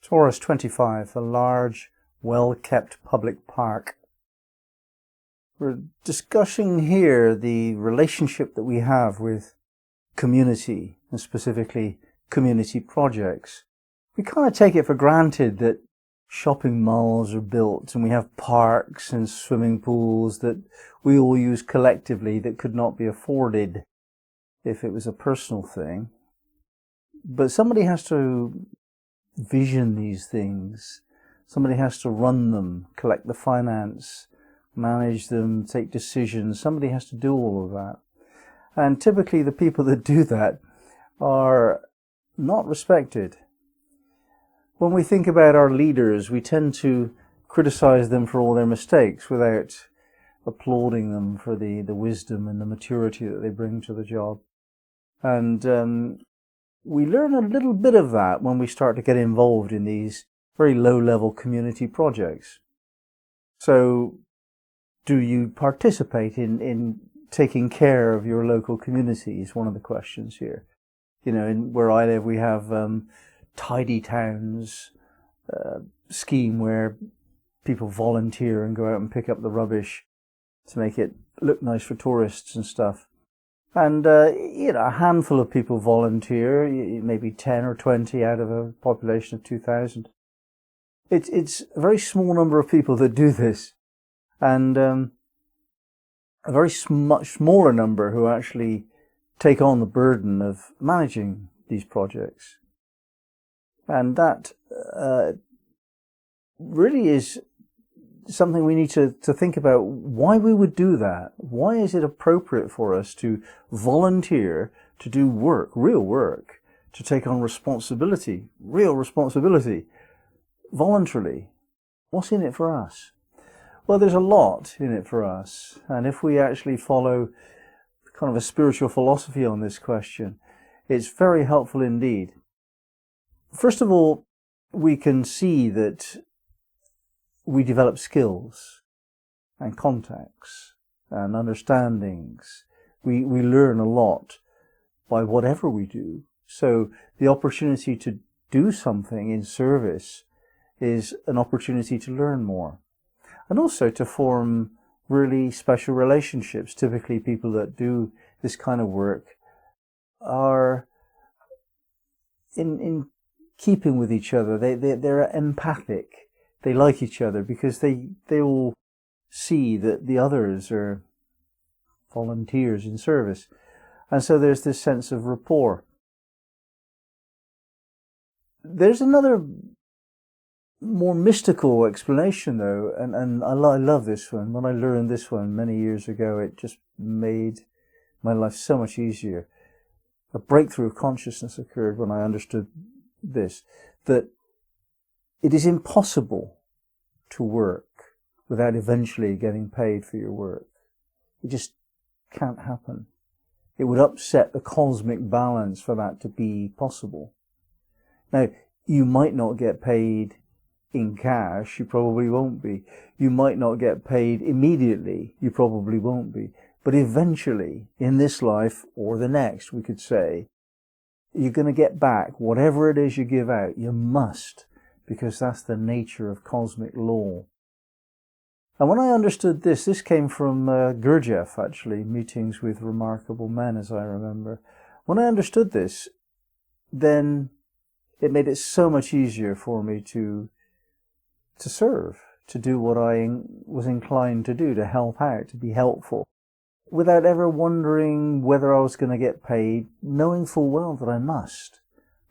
Taurus 25, a large, well-kept public park. We're discussing here the relationship that we have with community, and specifically community projects. We kind of take it for granted that shopping malls are built and we have parks and swimming pools that we all use collectively that could not be afforded if it was a personal thing. But somebody has to vision these things. Somebody has to run them, collect the finance, manage them, take decisions. Somebody has to do all of that. And typically the people that do that are not respected. When we think about our leaders, we tend to criticize them for all their mistakes without applauding them for the wisdom and the maturity that they bring to the job. And we learn a little bit of that when we start to get involved in these very low-level community projects. So, do you participate in taking care of your local community is one of the questions here. You know, where I live, we have Tidy Towns scheme where people volunteer and go out and pick up the rubbish to make it look nice for tourists and stuff. And, you know, a handful of people volunteer, maybe 10 or 20 out of a population of 2,000. It's a very small number of people that do this. And a very much smaller number who actually take on the burden of managing these projects. And that really is something we need to think about why we would do that. Why is it appropriate for us to volunteer to do work, real work, to take on responsibility, real responsibility, voluntarily? What's in it for us? Well, there's a lot in it for us. And if we actually follow kind of a spiritual philosophy on this question, it's very helpful indeed. First of all, we can see that we develop skills and contacts and understandings. We learn a lot by whatever we do. So the opportunity to do something in service is an opportunity to learn more. And also to form really special relationships. Typically people that do this kind of work are in keeping with each other. They're empathic. They like each other because they all see that the others are volunteers in service. And so there's this sense of rapport. There's another more mystical explanation though, and I love this one. When I learned this one many years ago, it just made my life so much easier. A breakthrough of consciousness occurred when I understood this, that it is impossible to work without eventually getting paid for your work. It just can't happen. It would upset the cosmic balance for that to be possible. Now, you might not get paid in cash, you probably won't be. You might not get paid immediately, you probably won't be. But eventually, in this life, or the next, we could say, you're going to get back whatever it is you give out. You must, because that's the nature of cosmic law. And when I understood this came from Gurdjieff, actually, Meetings with Remarkable Men, as I remember. When I understood this, then it made it so much easier for me to serve, to do what I was inclined to do, to help out, to be helpful, without ever wondering whether I was going to get paid, knowing full well that I must.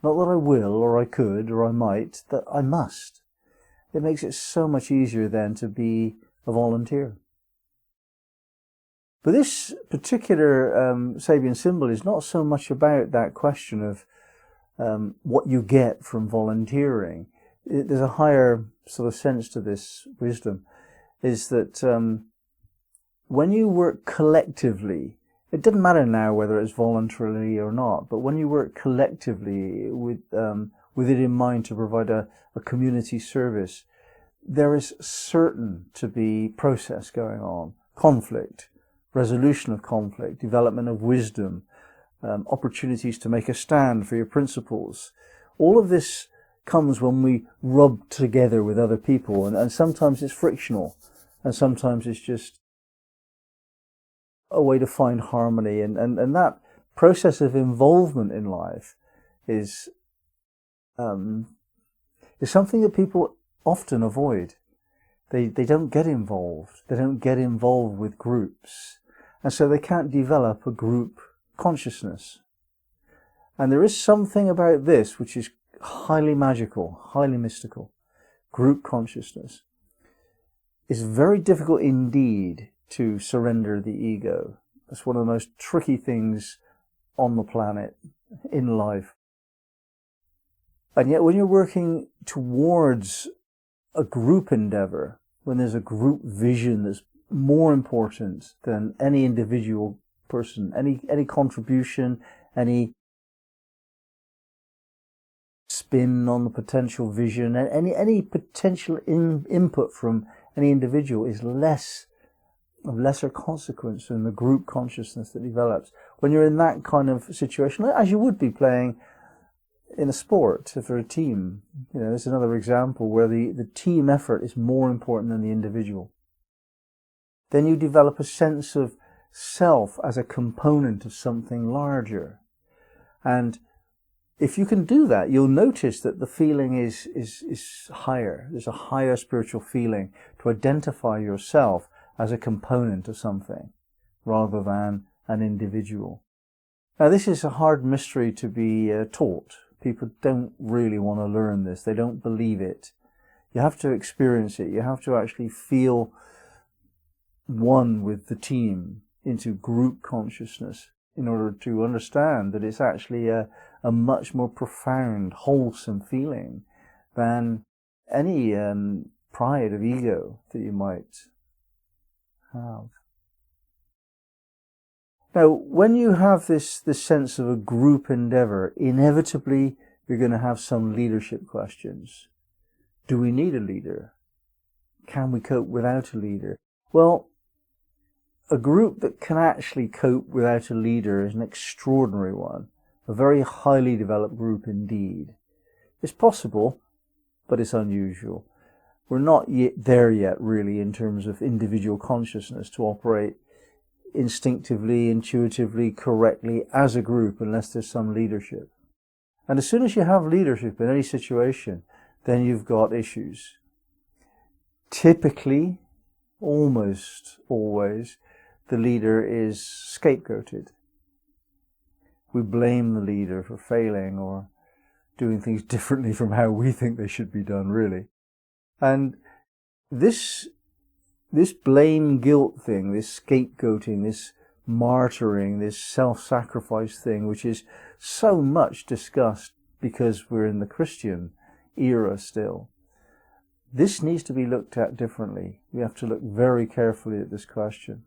Not that I will, or I could, or I might, that I must. It makes it so much easier then to be a volunteer. But this particular Sabian symbol is not so much about that question of what you get from volunteering. There's a higher sort of sense to this wisdom, is that when you work collectively, it doesn't matter now whether it's voluntarily or not, but when you work collectively with it in mind to provide a community service, there is certain to be process going on, conflict, resolution of conflict, development of wisdom, opportunities to make a stand for your principles. All of this comes when we rub together with other people, and sometimes it's frictional, and sometimes it's just a way to find harmony, and that process of involvement in life is something that people often avoid. They don't get involved. They don't get involved with groups, and so they can't develop a group consciousness. And there is something about this which is highly magical, highly mystical. Group consciousness. It's very difficult indeed to surrender the ego. It's one of the most tricky things on the planet, in life. And yet when you're working towards a group endeavor, when there's a group vision that's more important than any individual person, any contribution, any spin on the potential vision, and any potential input from any individual is of lesser consequence than the group consciousness that develops. When you're in that kind of situation, as you would be playing in a sport for a team, there's another example where the team effort is more important than the individual. Then you develop a sense of self as a component of something larger. And if you can do that, you'll notice that the feeling is higher. There's a higher spiritual feeling to identify yourself as a component of something rather than an individual. Now, this is a hard mystery to be taught. People don't really want to learn this. They don't believe it. You have to experience it. You have to actually feel one with the team into group consciousness in order to understand that it's actually a much more profound, wholesome feeling than any pride of ego that you might have. Now, when you have this sense of a group endeavor, inevitably you're going to have some leadership questions. Do we need a leader? Can we cope without a leader? Well, a group that can actually cope without a leader is an extraordinary one, a very highly developed group indeed. It's possible, but it's unusual. We're not there yet, really, in terms of individual consciousness to operate instinctively, intuitively, correctly as a group unless there's some leadership. And as soon as you have leadership in any situation, then you've got issues. Typically, almost always, the leader is scapegoated. We blame the leader for failing or doing things differently from how we think they should be done, really. And this blame guilt thing, this scapegoating, this martyring, this self-sacrifice thing, which is so much discussed because we're in the Christian era still, this needs to be looked at differently. We have to look very carefully at this question.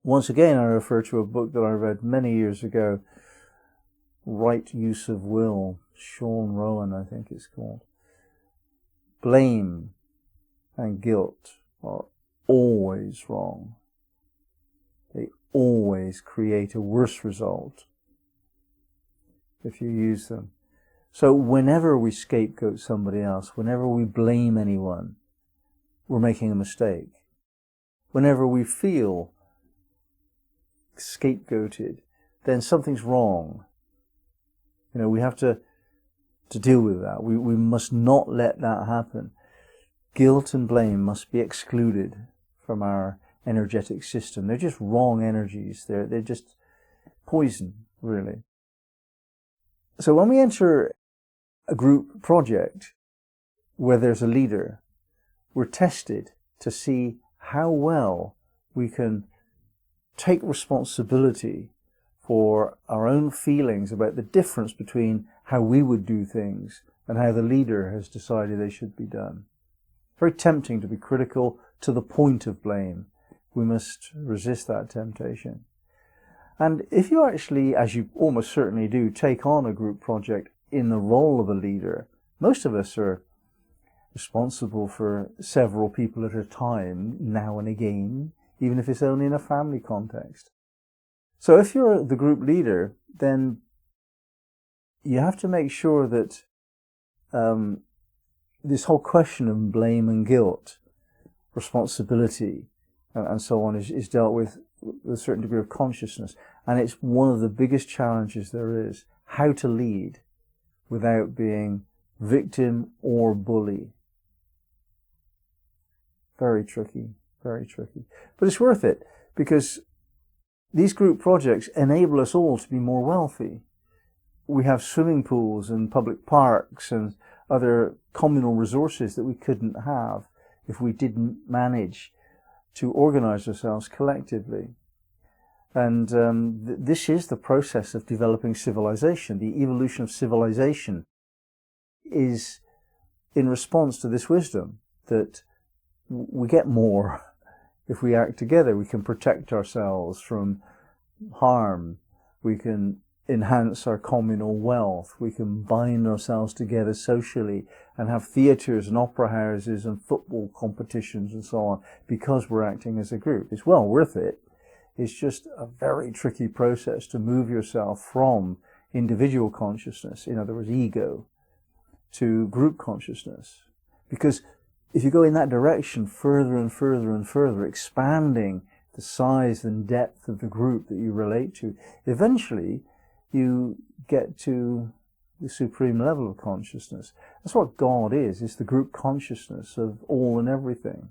Once again, I refer to a book that I read many years ago, Right Use of Will, Sean Rowan, I think it's called. Blame and guilt are always wrong. They always create a worse result if you use them. So whenever we scapegoat somebody else, whenever we blame anyone, we're making a mistake. Whenever we feel scapegoated, then something's wrong. We have to deal with that. We must not let that happen. Guilt and blame must be excluded from our energetic system. They're just wrong energies. They're just poison, really. So when we enter a group project where there's a leader, we're tested to see how well we can take responsibility for our own feelings about the difference between how we would do things and how the leader has decided they should be done. Very tempting to be critical to the point of blame. We must resist that temptation. And if you actually, as you almost certainly do, take on a group project in the role of a leader, most of us are responsible for several people at a time, now and again, even if it's only in a family context. So if you're the group leader, then you have to make sure that this whole question of blame and guilt, responsibility, and so on is dealt with a certain degree of consciousness. And it's one of the biggest challenges there is, how to lead without being victim or bully. Very tricky, very tricky. But it's worth it, because these group projects enable us all to be more wealthy. We have swimming pools and public parks and other communal resources that we couldn't have if we didn't manage to organize ourselves collectively. And this is the process of developing civilization. The evolution of civilization is in response to this wisdom that we get more if we act together. We can protect ourselves from harm. We can enhance our communal wealth. We can bind ourselves together socially and have theatres and opera houses and football competitions and so on, because we're acting as a group. It's well worth it. It's just a very tricky process to move yourself from individual consciousness, in other words, ego, to group consciousness. Because if you go in that direction further and further and further, expanding the size and depth of the group that you relate to, eventually you get to the supreme level of consciousness. That's what God is. It's the group consciousness of all and everything.